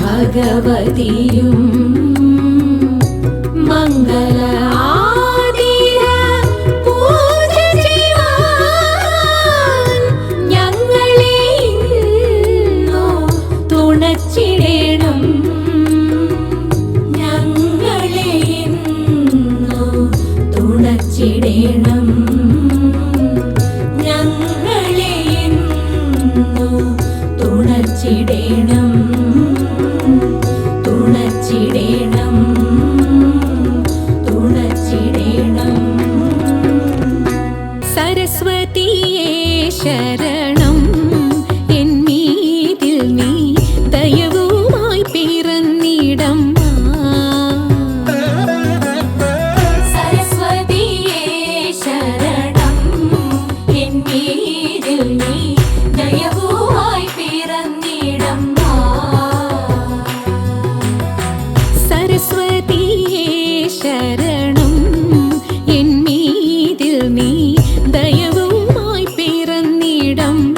ഭഗവതിയും മംഗള ആതിര പൂജ ചെയ്യുവാൻ ഞങ്ങളെ ഇന്നു തുണച്ചിടണം. ഞങ്ങളെ ഇന്നു തുണച്ചിടണം. ഞങ്ങളെ ഇന്നു തുണച്ചിടണം. തുണച്ചിടണം. തുണച്ചിടണം. സരസ്വതിയേ ശരണം. എന്മീതിൽ നീ ദയവുമായി പിറന്നിടമ്മ. സരസ്വതിയേ ശരണം. എന്മീതിൽ നീ ദയവുമായി പിറന്നിടമ്മ. സരസ്വതിയേ ശരണം. എന്മീതിൽ നീ ദയവുമായി പിറന്നിടമ്മ.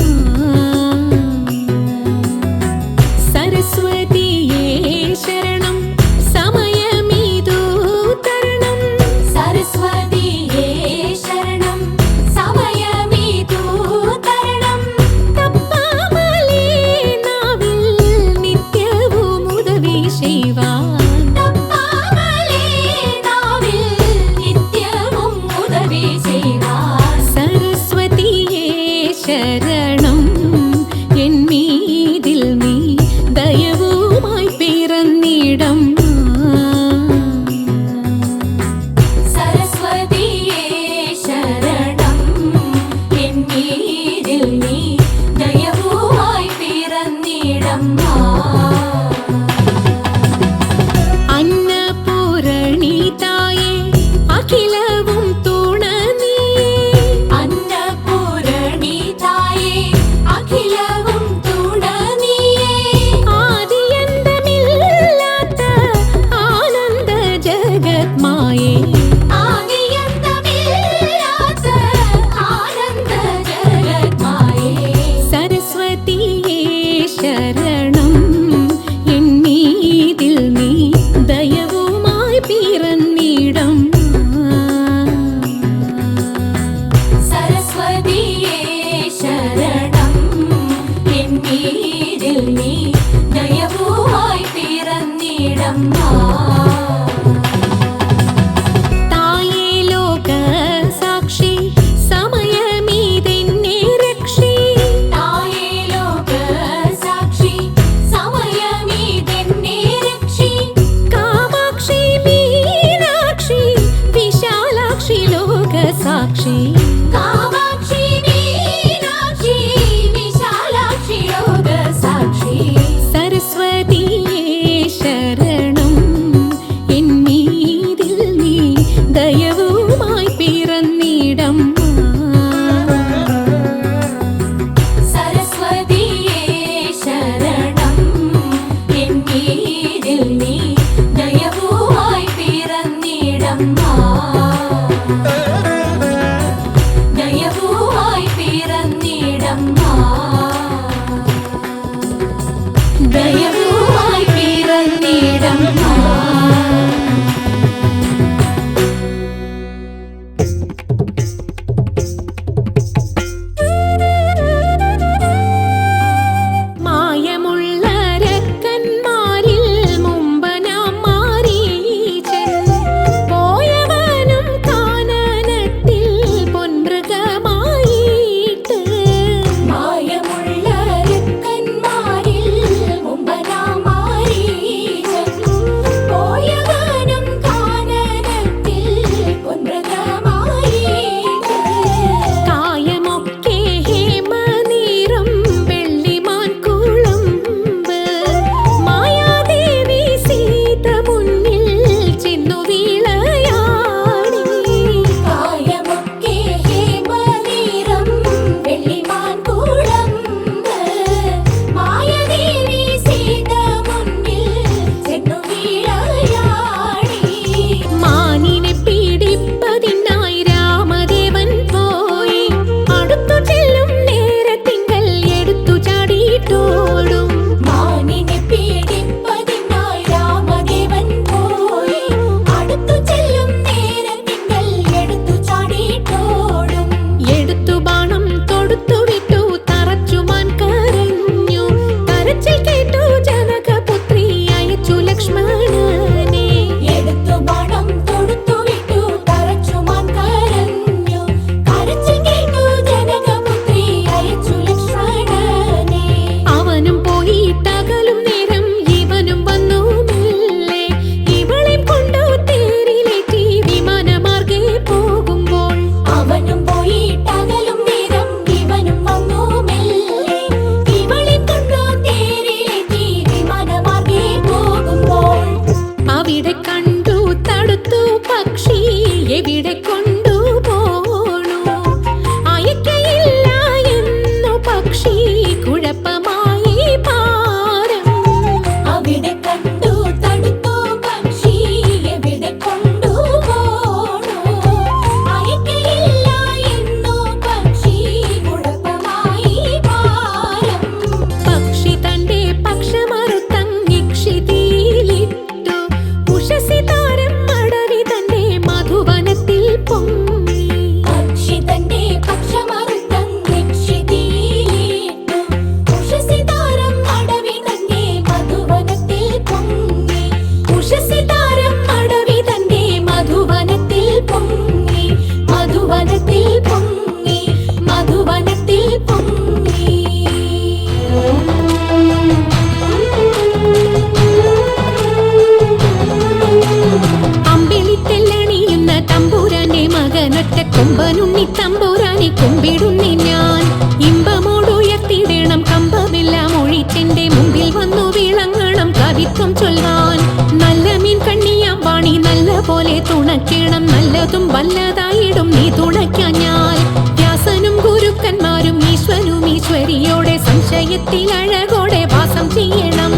തമ്പുരാനെ കുമ്പിടുന്നി ഞാൻ ഇമ്പമോടുയർത്തിടണം കമ്പമെല്ലാം ഒഴിച്ചെന്റെ മുമ്പിൽ വന്നു വിളങ്ങണം കവിത്വം ചൊല്ലാൻ നല്ല മീൻ കണ്ണിയാം വാണി നല്ല പോലെ തുണയ്ക്കണം നല്ലതും വല്ലതായിടും നീ തുണയ്ക്കാൻ ഞാൻ വ്യാസനും ഗുരുക്കന്മാരും ഈശ്വനും ഈശ്വരിയോടെ സംശയത്തിൽ അഴകോടെ വാസം ചെയ്യണം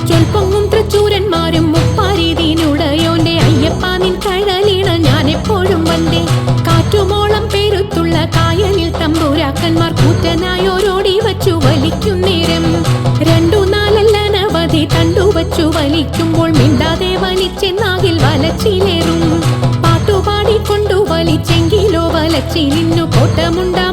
ചൊൽപ്പൊങ്ങും തൃച്ചൂരന്മാരും മുപ്പാരീതിനുടയോന്റെ അയ്യപ്പ നിൻ കഴലിണ ഞാൻ എപ്പോഴും വந்தേ കാറ്റുമോളം പേരുത്തുള്ള കായലിൽ തമ്പുരാക്കന്മാർ കൂറ്റനായോരോടി വച്ചു വലിക്കും നേരം 2-4 അനവധി തണ്ടുവച്ചു വലിക്കുമ്പോൾ മിണ്ടാതെ വലിച്ചെന്നാകിൽ വലച്ചിലേറും പാട്ടുപാടിക്കൊണ്ടു വലിച്ചെങ്കിലോ വലച്ചിലിന്നു കോട്ടമുണ്ടാ